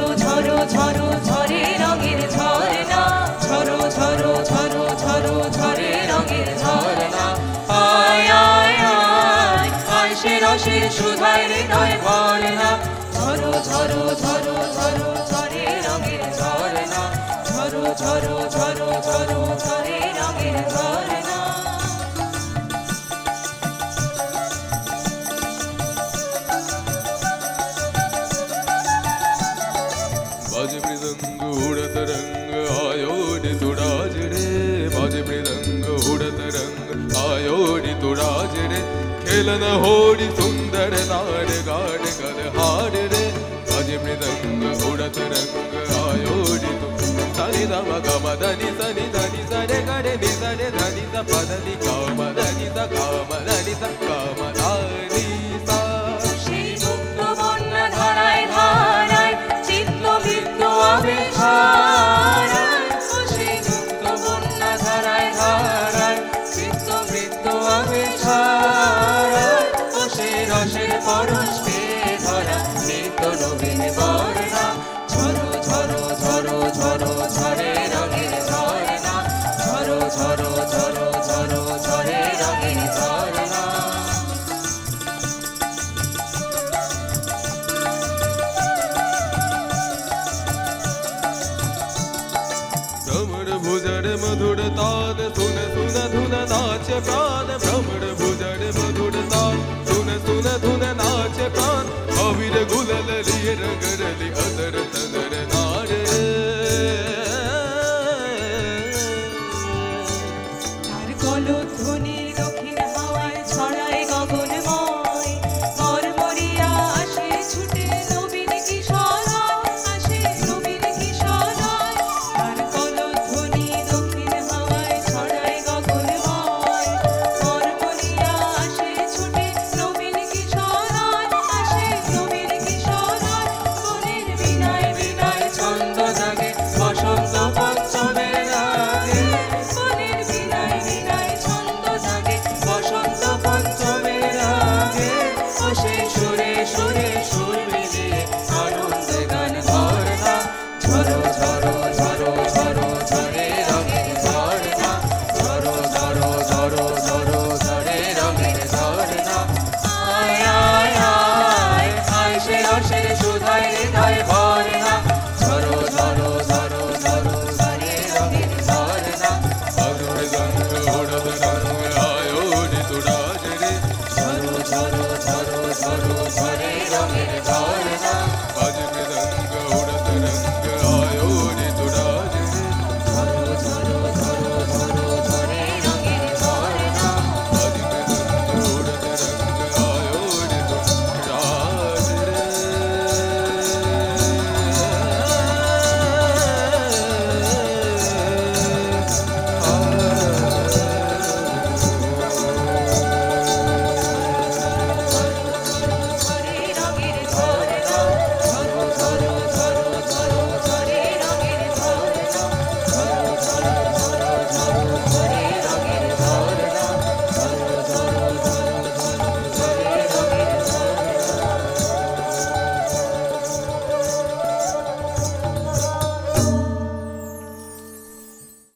ঝরো ঝরো ঝরো ঝরে রঙের ঝরনা, ঝরো ঝরো ঝরো ঝরো ঝরে রঙের ঝরনা। আয় আয় আয় আয় সে রসের সুধায় হৃদয় ভরনা, ঝরো ঝরো ঝরো ঝরো ঝরে রঙের ঝরনা, ঝরো ঝরো ঝরো ঝরো ঝরে রঙের ঝরনা। बाजे मृदंग उड़त रंग आयोडि तुड़ाज रे, बाजे मृदंग उड़त रंग आयोडि तुड़ाज रे, खेलन होड़ी सुंदर नार गाड़ गद हार रे, बाजे मृदंग उड़त रंग आयोडि तु सनि ध म ग म ध नि स नि ध नि स रे ग रे नि स रे ध नि स प ध नि ग म ध नि स ग म ध नि स ग म ध नि सा। সেই মুক্ত বন্যা ধারায় ধারায় চিত্ত বৃত্ত আবেশারায়, ও সেই মুক্ত বন্যা ধারায় ধারায় চিত্ত বৃত্ত আবেশারায়, ও সেই রসের পরশ পেয়ে ধরা নিত্য নবীন বর্ণা, ঝরো ঝরো ঝরো ঝরো ঝরে রঙের ঝরনা, ঝরো ঝরো ঝরো ঝরো ঝরে রঙের ঝরনা। भ्रमण भुजर मधुर ताल सुन सुन धुन नाच प्राण, भ्रमण भुजर मधुर ताल सुन सुन धुन नाच प्राण, अबीर गुलल लिए रगरली अदर तदर नारे। তার কলধ্বনির দক্ষিণ হাওয়ায় ছড়ায় গগনময়, মরমরিয়া আসে ছুটে নবীন কিশোরয়, আসে নবীন কিশোরয়। তার কলধ্বনি দক্ষিণ হাওয়ায় ছড়ায় গগনময়, মরমরিয়া আসে ছুটে নবীন কিশোরয়, আসে নবীন কিশোরয়। মনের বিনায় বিনায় ছন্দ জাগে বসন্ত পঞ্চমের রাগে, মনের বিনায় বিনায় ছন্দ জাগে বসন্ত পঞ্চমের রাগে, ও সেই সুরে সুরে সুর মিলিয়ে আনন্দ গান ভরনা, ঝরো ঝরো ঝরো ঝরো ঝরে রঙের ঝরনা, ঝরো ঝরো ঝরো ঝরো ঝরে রঙের ঝরনা। আয় আয় আয় আয় সে রসের সুধায় হৃদয় ভরনা, ঝরো ঝরো ঝরো ঝরো ঝরে রঙের ঝরনা, मधुर गंग उड़द रंग आयोडि तुड़ाज रे, ঝরো ঝরো ঝরো ঝরো ঝরে রঙের ঝরনা।